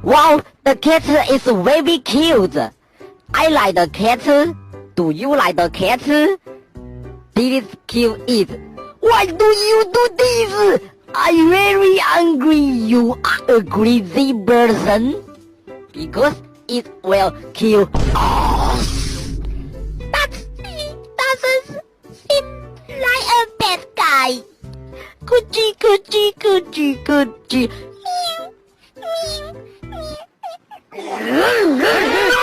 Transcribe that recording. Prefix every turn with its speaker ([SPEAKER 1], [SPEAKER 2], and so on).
[SPEAKER 1] Wow, the cat is very cute. I like the cat. Do you like the cat? This kill it. Why do you do this? I'm very angry. You are a crazy person. Because it will kill us.
[SPEAKER 2] He doesn't seem like a bad guy. Coochie, coochie, coochie, coochie. Meow, meow, meow.